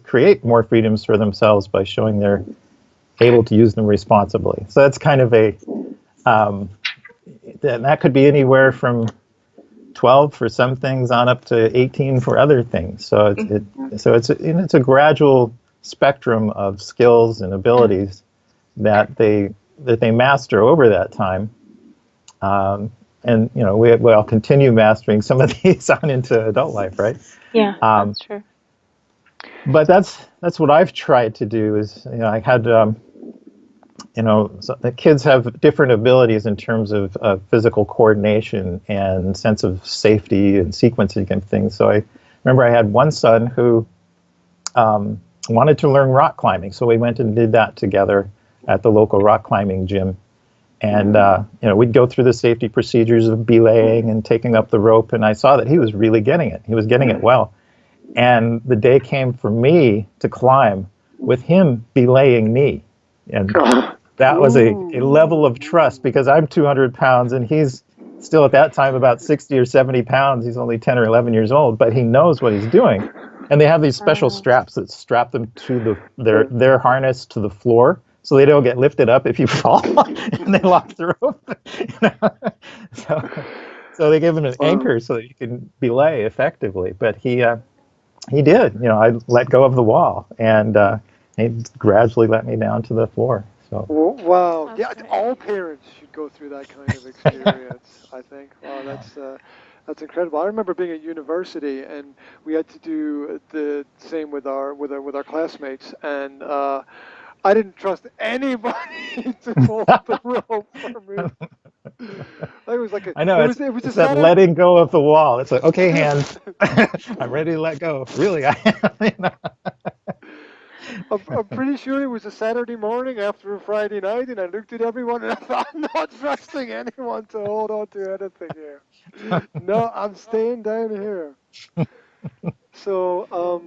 create more freedoms for themselves by showing they're able to use them responsibly. So that's kind of that could be anywhere from 12 for some things on up to 18 for other things. So it's a gradual spectrum of skills and abilities that they master over that time. And you know, we'll continue mastering some of these on into adult life, right? Yeah, that's true. But that's what I've tried to do. Is, you know, I had so the kids have different abilities in terms of physical coordination and sense of safety and sequencing and things. So I remember I had one son who wanted to learn rock climbing, so we went and did that together at the local rock climbing gym. And we'd go through the safety procedures of belaying and taking up the rope, and I saw that he was really getting it. He was getting it well. And the day came for me to climb with him belaying me. And that was a level of trust, because I'm 200 pounds and he's still at that time about 60 or 70 pounds. He's only 10 or 11 years old, but he knows what he's doing. And they have these special straps that strap them to their harness to the floor, so they don't get lifted up if you fall and they lock the rope. So they give him an anchor so that he can belay effectively. But he did. You know, I let go of the wall, and he gradually let me down to the floor. So. Wow! Yeah, all parents should go through that kind of experience. I think. Wow, that's incredible. I remember being at university, and we had to do the same with our classmates, and I didn't trust anybody to hold the rope for me. It was like I know, it was that letting go of the wall. It's like, okay, hands, I'm ready to let go. Really, I am. I'm pretty sure it was a Saturday morning after a Friday night, and I looked at everyone and I thought, I'm not trusting anyone to hold on to anything here. No, I'm staying down here. So,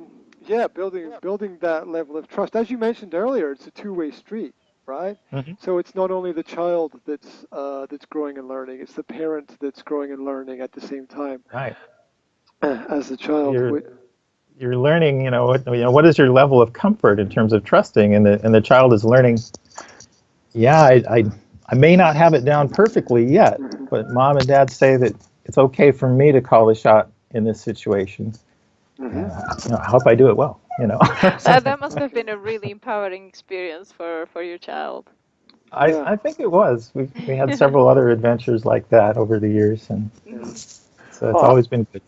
yeah, building that level of trust. As you mentioned earlier, it's a two-way street, right? Mm-hmm. So it's not only the child that's growing and learning; it's the parent that's growing and learning at the same time. Right. As the child, you're learning. What is your level of comfort in terms of trusting, and the child is learning. Yeah, I may not have it down perfectly yet, but mom and dad say that it's okay for me to call the shot in this situation. Mm-hmm. I hope I do it well. That must have been a really empowering experience for your child. I think it was. We had several other adventures like that over the years, and so it's always been good.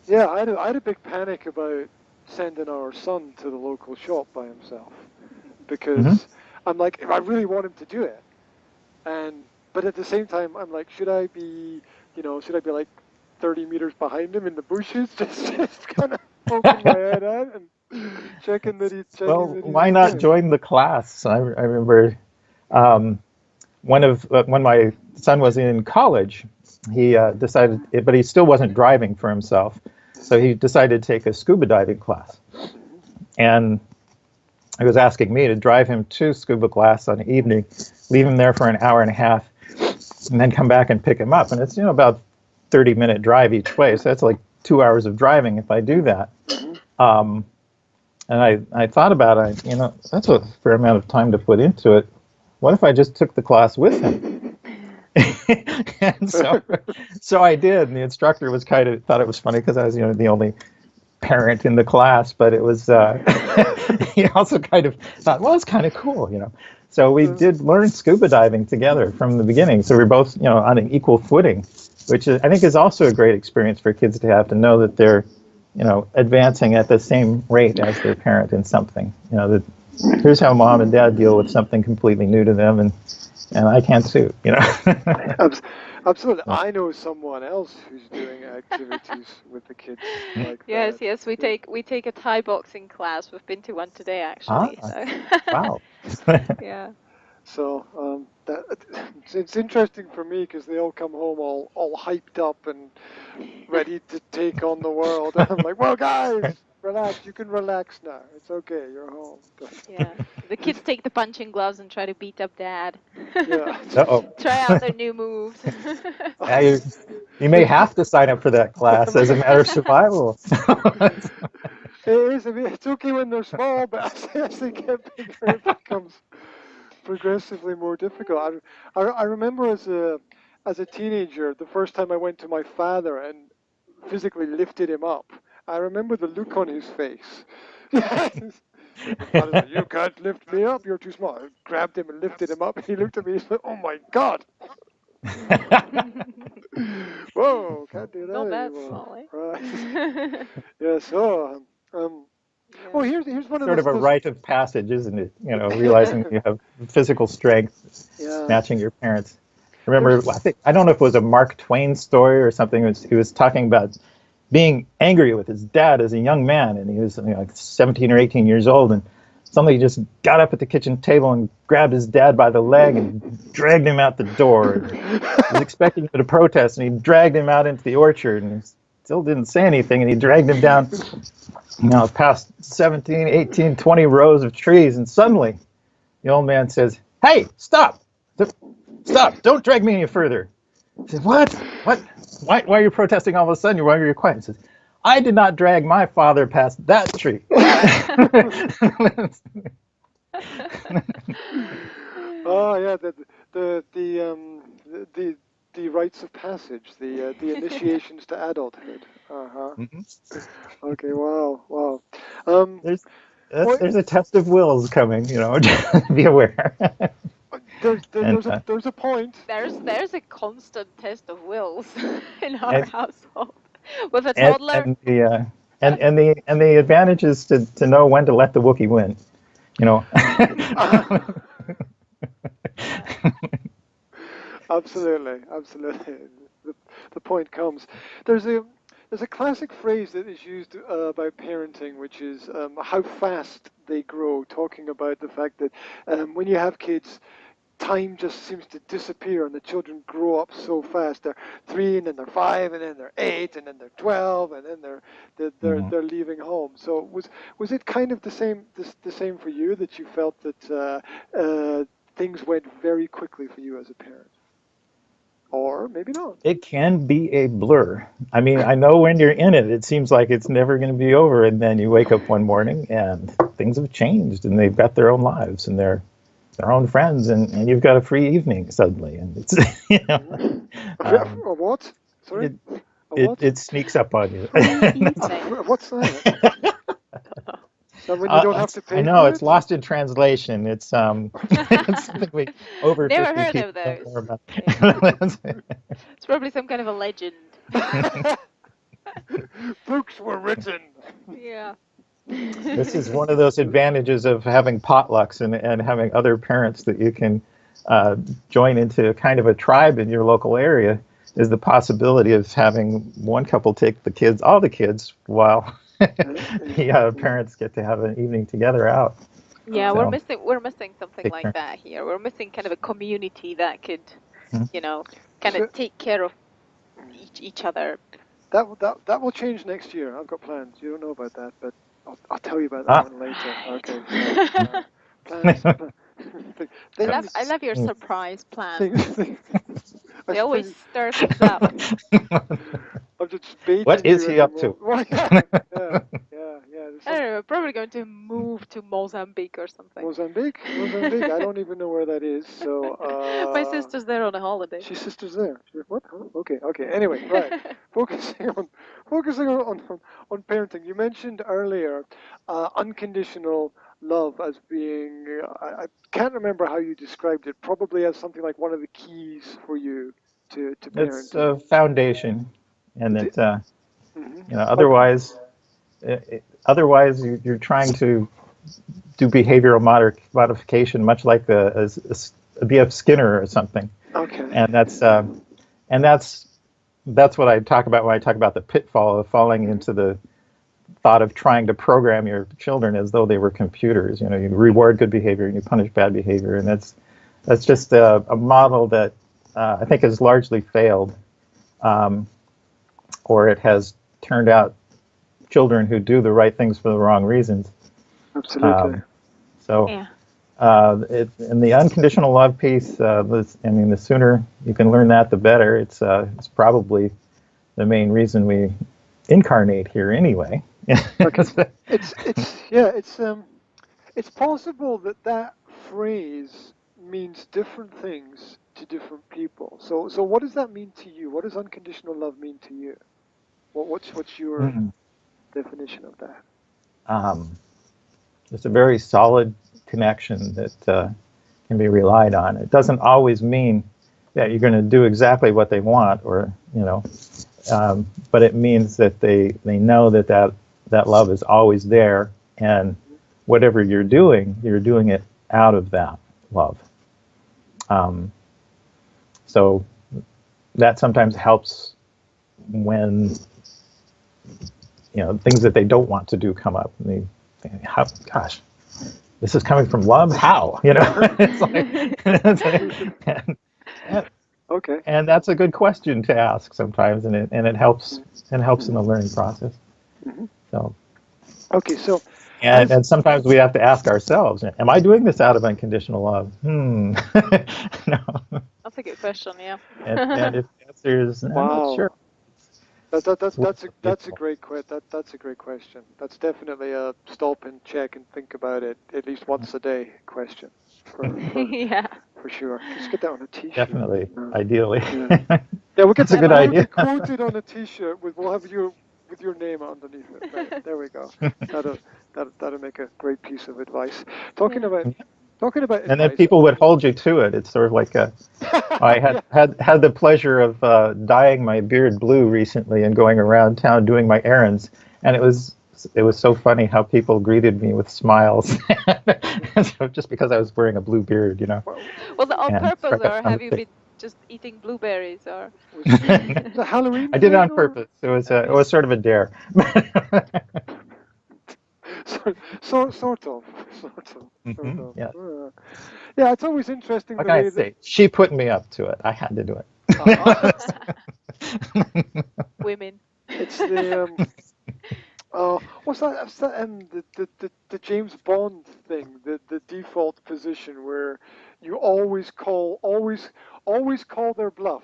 Yeah, I had a big panic about sending our son to the local shop by himself, because I'm like, I really want him to do it, but at the same time I'm like, should I be like 30 meters behind him in the bushes, just kind of poking my head out and checking that he's checking. Well, why not join the class? I remember when my son was in college, he decided, but he still wasn't driving for himself, so he decided to take a scuba diving class. And he was asking me to drive him to scuba class on the evening, leave him there for an hour and a half, and then come back and pick him up. And it's, about 30-minute drive each way, so that's like 2 hours of driving if I do that. And I thought about it, that's a fair amount of time to put into it. What if I just took the class with him? And so I did, and the instructor was thought it was funny because I was, the only parent in the class, but it was he also kind of thought, well, it's kind of cool, So we did learn scuba diving together from the beginning. So we're both, on an equal footing, which I think is also a great experience for kids to have, to know that they're, advancing at the same rate as their parent in something. That here's how mom and dad deal with something completely new to them, and I can too, Absolutely. I know someone else who's doing activities with the kids like that. Yes, we take a Thai boxing class. We've been to one today, actually. So. Wow. Yeah. So it's interesting for me because they all come home all hyped up and ready to take on the world. And I'm like, well, guys, relax. You can relax now. It's okay. You're home. Yeah. The kids take the punching gloves and try to beat up dad. Yeah. Try out their new moves. Yeah, you may have to sign up for that class as a matter of survival. It is. I mean, it's okay when they're small, but as they get bigger, it becomes progressively more difficult. I remember as a teenager, the first time I went to my father and physically lifted him up, I remember the look on his face. You can't lift me up, you're too small. I grabbed him and lifted him up. He looked at me and said, oh my God. Whoa, can't do that Not that anymore. small, eh? Right. Yeah, so, well, here's one of sort those, of a rite of passage, isn't it? Realizing you have physical strength, matching your parents. Remember, I don't know if it was a Mark Twain story or something. He was talking about being angry with his dad as a young man, and he was like 17 or 18 years old, and suddenly he just got up at the kitchen table and grabbed his dad by the leg and dragged him out the door. He was expecting him to protest, and he dragged him out into the orchard, and he still didn't say anything, and he dragged him down past 17, 18, 20 rows of trees, and suddenly the old man says, "Hey, stop! Stop! Don't drag me any further." He said, "What? Why are you protesting all of a sudden? Why are you quiet?" He says, "I did not drag my father past that tree." Oh yeah, the rites of passage, the initiations to adulthood. Okay, wow. There's a test of wills coming. Be aware. There's a point. There's a constant test of wills in our household with a toddler. And the advantage is to know when to let the Wookiee win. Absolutely. The point comes. There's a classic phrase that is used about parenting, which is how fast they grow, talking about the fact that when you have kids, time just seems to disappear and the children grow up so fast. They're 3 and then they're 5 and then they're 8 and then they're 12 and then they're leaving home. So was it kind of the same for you, that you felt that things went very quickly for you as a parent? Or maybe not. It can be a blur. I mean, I know when you're in it, it seems like it's never going to be over, and then you wake up one morning and things have changed and they've got their own lives and their own friends, and you've got a free evening suddenly, and it's a what? Sorry. It sneaks up on you. What's that? When you don't have to pay. I know, it's lost in translation. It's something we over Never 50 heard people of those. know more about. It's probably some kind of a legend. Books were written. Yeah. This is one of those advantages of having potlucks and having other parents that you can join into kind of a tribe in your local area, is the possibility of having one couple take all the kids, while the parents get to have an evening together out. Yeah, we're missing something like that here. We're missing kind of a community that could, kind of take care of each other. That will change next year. I've got plans. You don't know about that, but I'll tell you about Ah. that one later. Okay. So, plans. I Things. love your surprise plans. Things. They always stir things up. I'm just baiting What is you he at the up to? moment. Yeah. There's I don't know, probably going to move to Mozambique or something. Mozambique. I don't even know where that is. So. My sister's there on a holiday. She's sister's there. What? Huh? Okay. Anyway, right. Focusing on parenting. You mentioned earlier unconditional love as being. I can't remember how you described it. Probably as something like one of the keys for you to It's parenting. a foundation, and Is it, it? Mm-hmm. otherwise, otherwise you're trying to do behavioral modification, much like a B.F. Skinner or something. Okay. And that's what I talk about when I talk about the pitfall of falling into the thought of trying to program your children as though they were computers. You reward good behavior and you punish bad behavior, and that's just a model that I think has largely failed, or it has turned out children who do the right things for the wrong reasons. Absolutely. In the unconditional love piece, the sooner you can learn that, the better. It's probably the main reason we incarnate here anyway. Okay. It's possible that phrase means different things to different people. So what does that mean to you? What does unconditional love mean to you? What's your definition of that? It's a very solid connection that can be relied on. It doesn't always mean that you're going to do exactly what they want, or but it means that they know that love is always there, and whatever you're doing it out of that love. So that sometimes helps when things that they don't want to do come up. And they think, gosh, this is coming from love? How? It's like, okay. And that's a good question to ask sometimes, and it helps in the learning process. Mm-hmm. So. Okay, so. And sometimes we have to ask ourselves, am I doing this out of unconditional love? No. That's a good question, yeah. And if the answer is, I'm not sure. That's a great that's a great question. That's definitely a stop and check and think about it at least once a day question. Yeah. For sure. Just get that on a T-shirt. Definitely, ideally. Yeah, we'll get That's a good idea. Quoted on a T-shirt we'll have with your name underneath it. Right, there we go. That'll make a great piece of advice. Talking about advice. And then people would hold you to it. It's sort of like I had the pleasure of dyeing my beard blue recently and going around town doing my errands, and it was so funny how people greeted me with smiles, so just because I was wearing a blue beard, Was it on purpose, or have you been just eating blueberries, or? The Halloween. I did it on purpose. It was sort of a dare. Sort of. Yeah. Yeah, it's always interesting. What can I say? She put me up to it. I had to do it. Women. It's the what's that? The James Bond thing. The default position where you always call their bluff.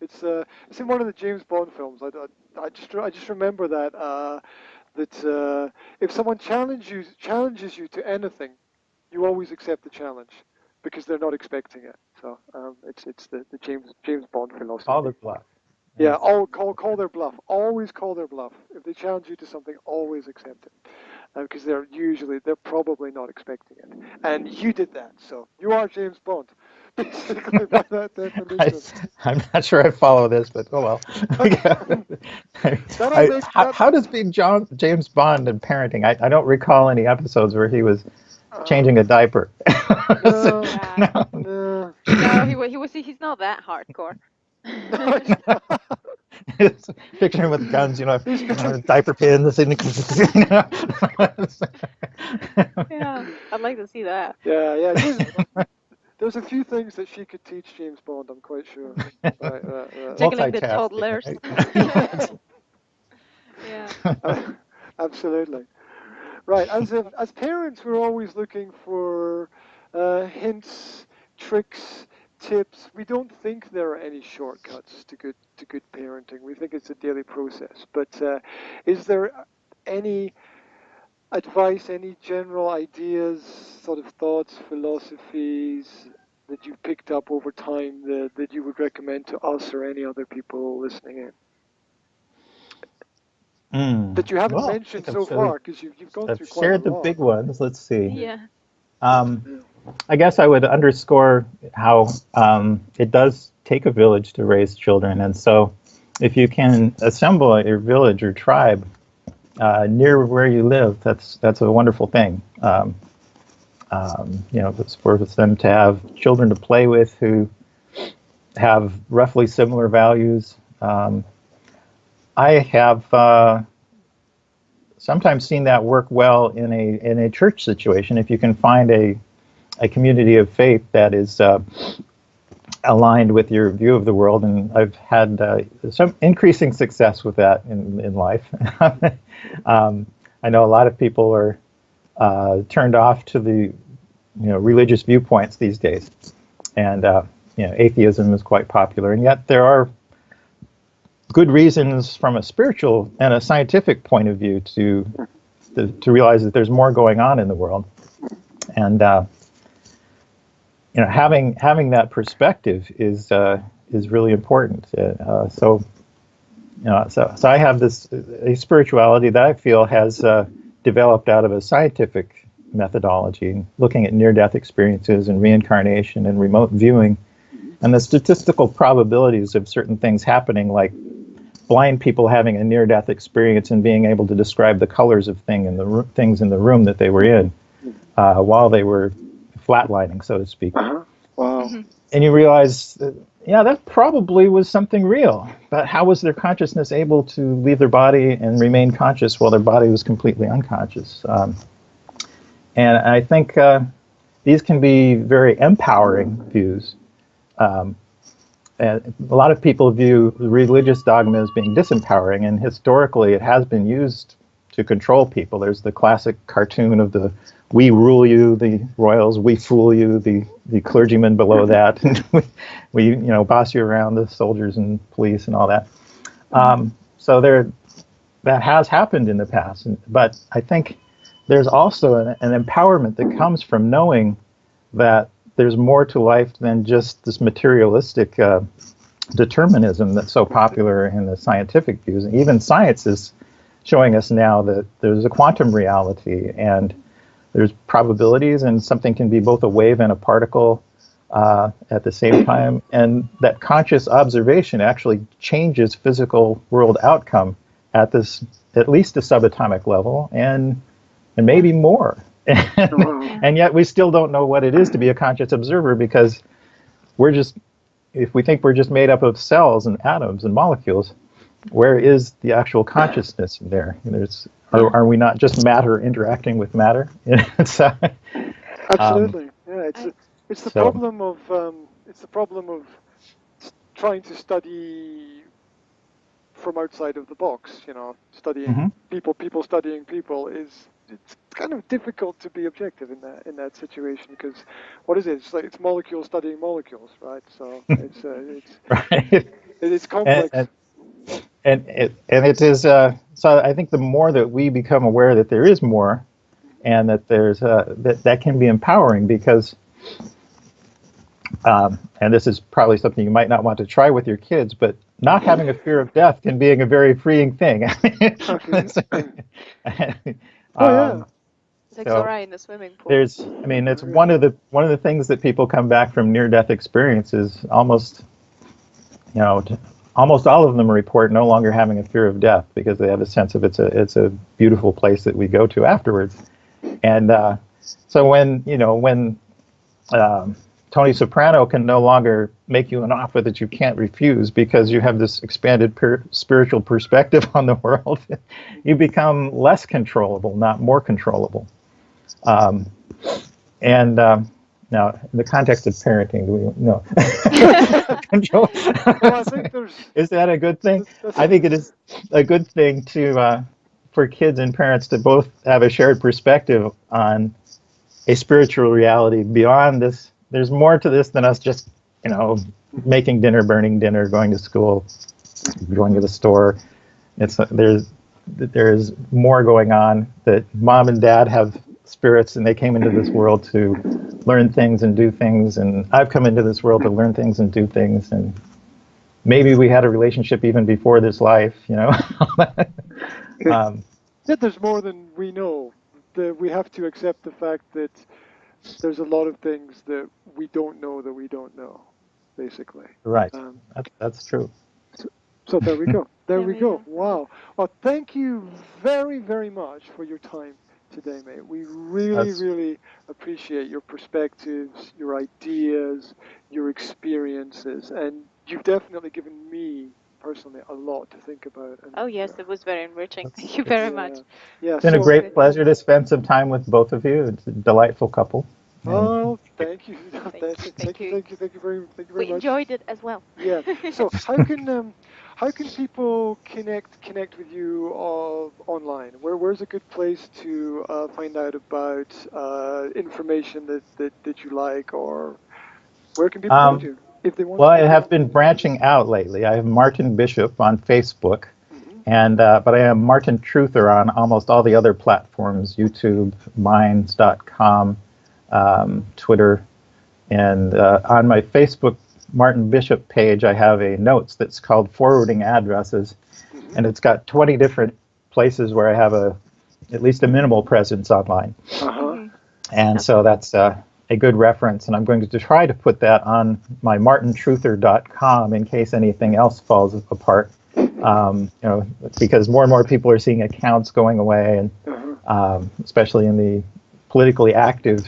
It's in one of the James Bond films. I just remember that. That if someone challenges you to anything, you always accept the challenge because they're not expecting it. So it's the James Bond philosophy. Call their bluff. Yeah, call their bluff. Always call their bluff. If they challenge you to something, always accept it, because they're probably not expecting it. And you did that, so you are James Bond. Basically, by that definition. I'm not sure I follow this, but oh well. How does being James Bond and parenting? I don't recall any episodes where he was changing a diaper. No, he's not that hardcore. Picture him with guns, diaper pins. Yeah, I'd like to see that. Yeah. There's a few things that she could teach James Bond, I'm quite sure. Jiggling the toddlers. Right? Yeah. Absolutely. Right. As parents, we're always looking for hints, tricks, tips. We don't think there are any shortcuts to good parenting. We think it's a daily process. But is there any advice, any general ideas, sort of thoughts, philosophies that you've picked up over time that you would recommend to us or any other people listening in? That you haven't Well, I mentioned think so far, because you've gone I've through quite a shared the lot. big ones. Let's see. Yeah. Um, Yeah. I guess I would underscore how it does take a village to raise children, and so if you can assemble your village or tribe near where you live, that's a wonderful thing. It's for them to have children to play with who have roughly similar values. I have sometimes seen that work well in a church situation. If you can find a community of faith that is aligned with your view of the world, and I've had some increasing success with that in life. I know a lot of people are turned off to the religious viewpoints these days, and atheism is quite popular, and yet there are good reasons from a spiritual and a scientific point of view to realize that there's more going on in the world, and having that perspective is really important. So I have a spirituality that I feel has developed out of a scientific methodology, looking at near-death experiences and reincarnation and remote viewing, and the statistical probabilities of certain things happening, like blind people having a near-death experience and being able to describe the colors of things in the room that they were in while they were flatlining, so to speak. Uh-huh. Wow. Mm-hmm. And you realize that probably was something real. But how was their consciousness able to leave their body and remain conscious while their body was completely unconscious? And I think these can be very empowering views. And a lot of people view religious dogma as being disempowering, and historically it has been used to control people. There's the classic cartoon of the "we rule you," the royals; "we fool you," the clergymen below that, and we boss you around, the soldiers and police and all that. So that has happened in the past, but I think there's also an empowerment that comes from knowing that there's more to life than just this materialistic determinism that's so popular in the scientific views. And even science is showing us now that there's a quantum reality, and there's probabilities, and something can be both a wave and a particle at the same time, and that conscious observation actually changes physical world outcome at least a subatomic level, and maybe more. And yet we still don't know what it is to be a conscious observer, because if we think we're just made up of cells and atoms and molecules, where is the actual consciousness in there? Are we not just matter interacting with matter? Absolutely. Yeah, it's the problem of trying to study from outside of the box. Studying people studying people it's kind of difficult to be objective in that situation, because what is it? It's molecules studying molecules, right? So right. it's complex. And it is so I think the more that we become aware that there is more, and that there's that can be empowering, because and this is probably something you might not want to try with your kids, but not having a fear of death can be a very freeing thing. It's like Zora in the swimming pool. It's one of the things that people come back from near-death experiences. Almost all of them report no longer having a fear of death, because they have a sense of it's a beautiful place that we go to afterwards. And so when Tony Soprano can no longer make you an offer that you can't refuse because you have this expanded spiritual perspective on the world, you become less controllable, not more controllable. Now, in the context of parenting, control. Well, I think is that a good thing? I think it is a good thing to for kids and parents to both have a shared perspective on a spiritual reality beyond this. There's more to this than us just, making dinner, burning dinner, going to school, going to the store. There's more going on, that mom and dad have spirits and they came into this world to learn things and do things, and I've come into this world to learn things and do things, and maybe we had a relationship even before this life, Yeah, there's more than we know. We have to accept the fact that there's a lot of things that we don't know, basically. Right. That's true. So there we go. There we go. go. Wow. Well, thank you very, very much for your time today, mate. We really appreciate your perspectives, your ideas, your experiences, and you've definitely given me personally a lot to think about. And, Oh yes, it was very enriching. Thank you very much. Yeah, It's been a great pleasure to spend some time with both of you. It's a delightful couple. Oh, thank you. Thank you. Thank you very much. We enjoyed it as well. Yeah. So how can people connect with you online? Where's a good place to find out about information that you like, or where can people find you if they want? Well, I have been branching out lately. I have Martin Bishop on Facebook, and but I am Martin Truther on almost all the other platforms: YouTube, Minds.com, Twitter, and on my Facebook Martin Bishop page, I have a notes that's called Forwarding Addresses, and it's got 20 different places where I have at least a minimal presence online. And so that's a good reference, and I'm going to try to put that on my martintruther.com in case anything else falls apart. Because more and more people are seeing accounts going away, and especially in the politically active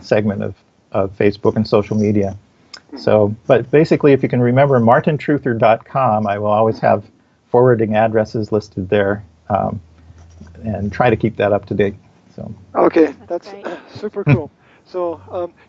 segment of Facebook and social media. So, but basically, if you can remember martintruther.com, I will always have forwarding addresses listed there, and try to keep that up to date. So. Okay, that's super cool. So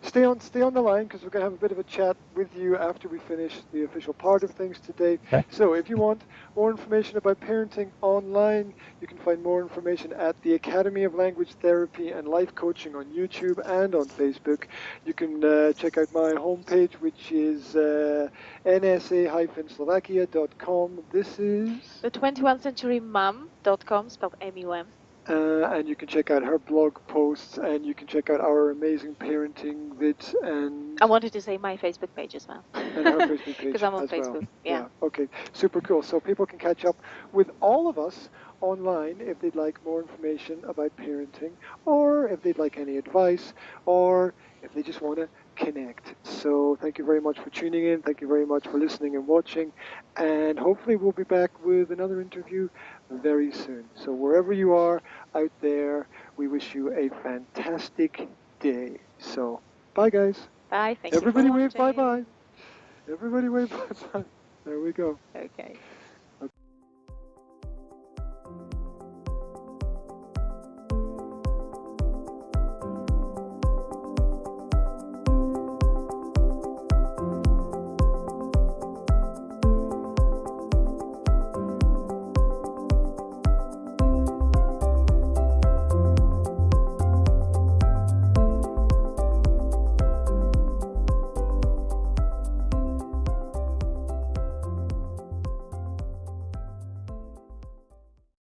stay on the line, because we're going to have a bit of a chat with you after we finish the official part of things today. Okay. So if you want more information about parenting online, you can find more information at the Academy of Language Therapy and Life Coaching on YouTube and on Facebook. You can check out my homepage, which is nsa-slovakia.com. This is The 21centurymom.com, spelled M-U-M. And you can check out her blog posts, and you can check out our amazing parenting vids. And I wanted to say my Facebook page as well. And her Facebook page because I'm on as Facebook. well. Yeah. Okay. Super cool. So people can catch up with all of us online if they'd like more information about parenting, or if they'd like any advice, or if they just want to connect. So thank you very much for tuning in. Thank you very much for listening and watching. And hopefully we'll be back with another interview very soon. So wherever you are out there, we wish you a fantastic day. So bye, guys. Bye. Thank Everybody you for wave watching. bye-bye. Everybody wave bye-bye. There we go. Okay.